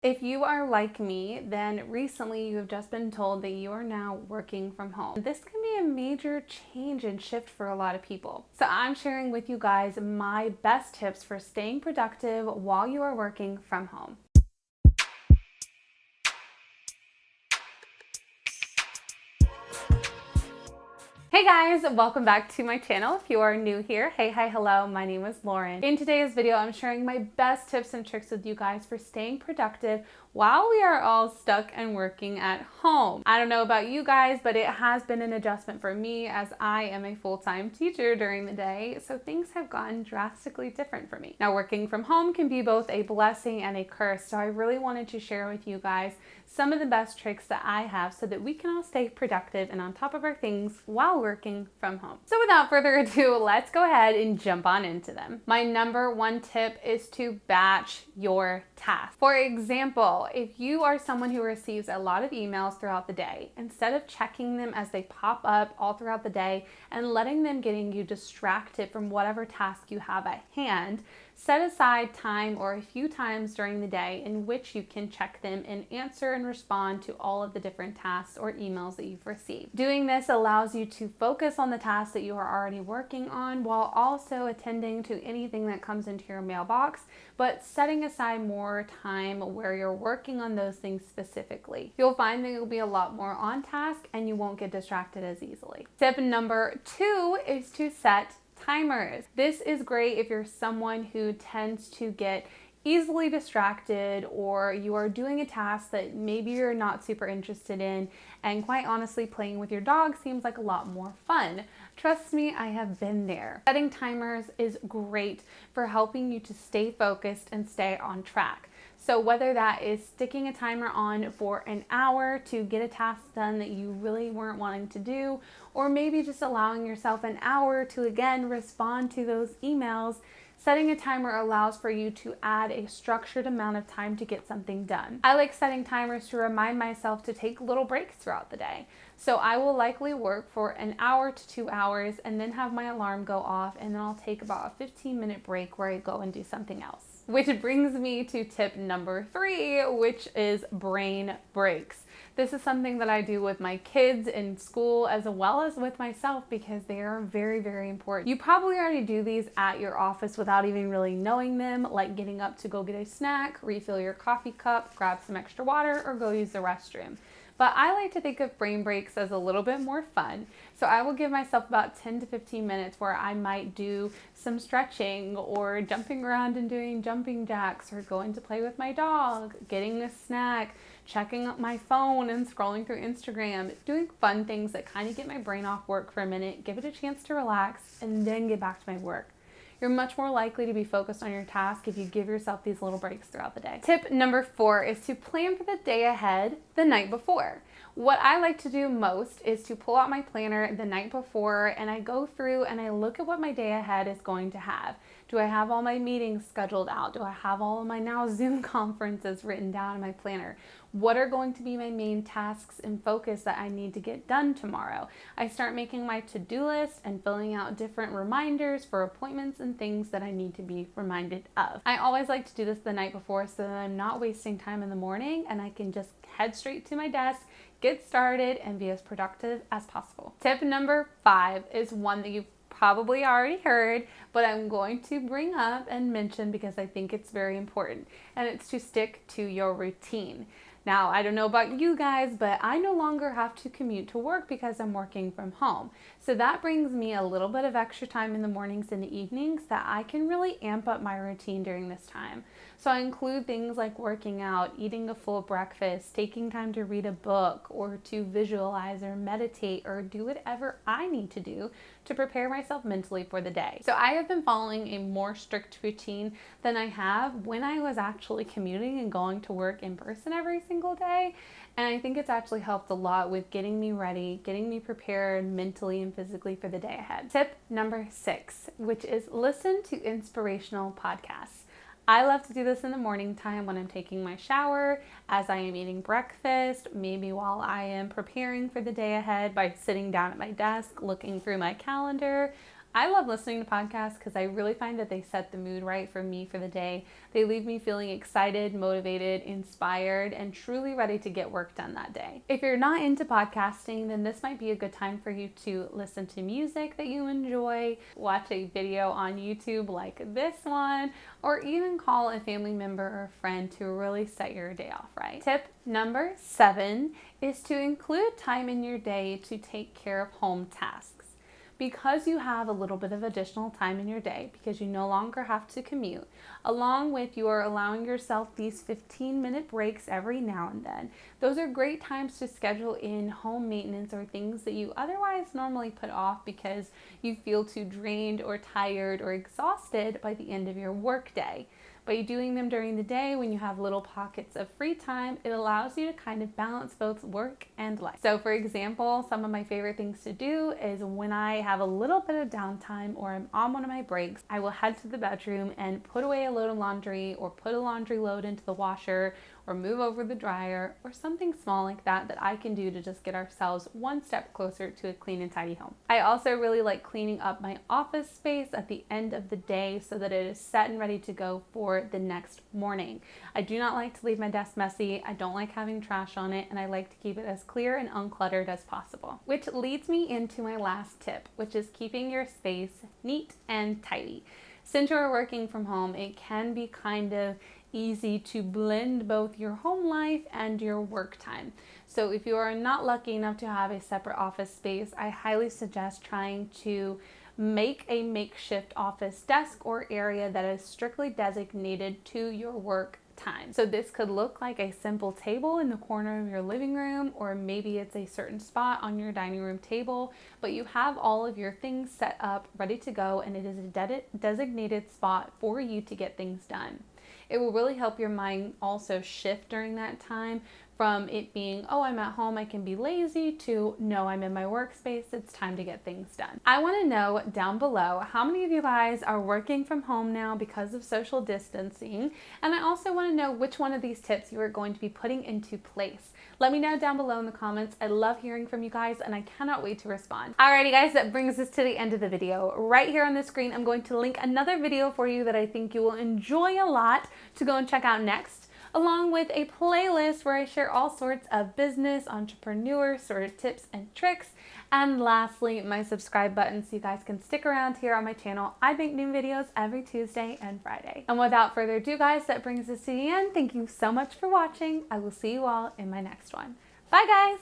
If you are like me, then recently you have just been told that you are now working from home. This can be a major change and shift for a lot of people. So I'm sharing with you guys my best tips for staying productive while you are working from home. Hey guys, welcome back to my channel. If you are new here, hey, hi, hello, my name is Lauren. In today's video, I'm sharing my best tips and tricks with you guys for staying productive while we are all stuck and working at home. I don't know about you guys, but it has been an adjustment for me as I am a full-time teacher during the day, so things have gotten drastically different for me. Now, working from home can be both a blessing and a curse, so I really wanted to share with you guys some of the best tricks that I have so that we can all stay productive and on top of our things while working from home. So without further ado, let's go ahead and jump on into them. My number one tip is to batch your tasks. For example, if you are someone who receives a lot of emails throughout the day, instead of checking them as they pop up all throughout the day and letting them getting you distracted from whatever task you have at hand, set aside time or a few times during the day in which you can check them and answer and respond to all of the different tasks or emails that you've received. Doing this allows you to focus on the tasks that you are already working on while also attending to anything that comes into your mailbox, but setting aside more time where you're working on those things specifically. You'll find that you'll be a lot more on task and you won't get distracted as easily. Tip number 2 is to set timers. This is great if you're someone who tends to get easily distracted or you are doing a task that maybe you're not super interested in, and quite honestly, playing with your dog seems like a lot more fun. Trust me, I have been there. Setting timers is great for helping you to stay focused and stay on track. So whether that is sticking a timer on for an hour to get a task done that you really weren't wanting to do, or maybe just allowing yourself an hour to again respond to those emails, setting a timer allows for you to add a structured amount of time to get something done. I like setting timers to remind myself to take little breaks throughout the day. So I will likely work for an hour to 2 hours and then have my alarm go off, and then I'll take about a 15-minute break where I go and do something else. Which brings me to tip number 3, which is brain breaks. This is something that I do with my kids in school as well as with myself because they are very, very important. You probably already do these at your office without even really knowing them, like getting up to go get a snack, refill your coffee cup, grab some extra water, or go use the restroom. But I like to think of brain breaks as a little bit more fun. So I will give myself about 10 to 15 minutes where I might do some stretching or jumping around and doing jumping jacks or going to play with my dog, getting a snack, checking up my phone and scrolling through Instagram, doing fun things that kind of get my brain off work for a minute, give it a chance to relax, and then get back to my work. You're much more likely to be focused on your task if you give yourself these little breaks throughout the day. Tip number 4 is to plan for the day ahead the night before. What I like to do most is to pull out my planner the night before and I go through and I look at what my day ahead is going to have. Do I have all my meetings scheduled out? Do I have all of my now Zoom conferences written down in my planner? What are going to be my main tasks and focus that I need to get done tomorrow? I start making my to-do list and filling out different reminders for appointments and things that I need to be reminded of. I always like to do this the night before so that I'm not wasting time in the morning and I can just head straight to my desk, get started, and be as productive as possible. Tip number 5 is one that you've probably already heard, but I'm going to bring up and mention because I think it's very important, and it's to stick to your routine. Now, I don't know about you guys, but I no longer have to commute to work because I'm working from home. So that brings me a little bit of extra time in the mornings and the evenings that I can really amp up my routine during this time. So I include things like working out, eating a full breakfast, taking time to read a book or to visualize or meditate or do whatever I need to do to prepare myself mentally for the day. So I have been following a more strict routine than I have when I was actually commuting and going to work in person every single day. And I think it's actually helped a lot with getting me ready, getting me prepared mentally and physically for the day ahead. Tip number 6, which is listen to inspirational podcasts. I love to do this in the morning time when I'm taking my shower, as I am eating breakfast, maybe while I am preparing for the day ahead by sitting down at my desk, looking through my calendar. I love listening to podcasts because I really find that they set the mood right for me for the day. They leave me feeling excited, motivated, inspired, and truly ready to get work done that day. If you're not into podcasting, then this might be a good time for you to listen to music that you enjoy, watch a video on YouTube like this one, or even call a family member or friend to really set your day off right. Tip number 7 is to include time in your day to take care of home tasks. Because you have a little bit of additional time in your day, because you no longer have to commute, along with you are allowing yourself these 15-minute breaks every now and then. Those are great times to schedule in home maintenance or things that you otherwise normally put off because you feel too drained or tired or exhausted by the end of your workday. By doing them during the day when you have little pockets of free time, it allows you to kind of balance both work and life. So for example, some of my favorite things to do is when I have a little bit of downtime or I'm on one of my breaks, I will head to the bedroom and put away a load of laundry or put a laundry load into the washer or move over the dryer or something small like that that I can do to just get ourselves one step closer to a clean and tidy home. I also really like cleaning up my office space at the end of the day so that it is set and ready to go for the next morning. I do not like to leave my desk messy. I don't like having trash on it, and I like to keep it as clear and uncluttered as possible. Which leads me into my last tip, which is keeping your space neat and tidy. Since you're working from home, it can be kind of easy to blend both your home life and your work time. So if you are not lucky enough to have a separate office space, I highly suggest trying to make a makeshift office desk or area that is strictly designated to your work time. So this could look like a simple table in the corner of your living room, or maybe it's a certain spot on your dining room table, but you have all of your things set up, ready to go, and it is a designated spot for you to get things done. It will really help your mind also shift during that time from it being, oh, I'm at home, I can be lazy, to no, I'm in my workspace, it's time to get things done. I want to know down below how many of you guys are working from home now because of social distancing, and I also want to know which one of these tips you are going to be putting into place. Let me know down below in the comments. I love hearing from you guys and I cannot wait to respond. Alrighty guys, that brings us to the end of the video. Right here on the screen, I'm going to link another video for you that I think you will enjoy a lot to go and check out next, along with a playlist where I share all sorts of business, entrepreneur sort of tips and tricks. And lastly, my subscribe button so you guys can stick around here on my channel. I make new videos every Tuesday and Friday. And without further ado guys, that brings us to the end. Thank you so much for watching. I will see you all in my next one. Bye guys!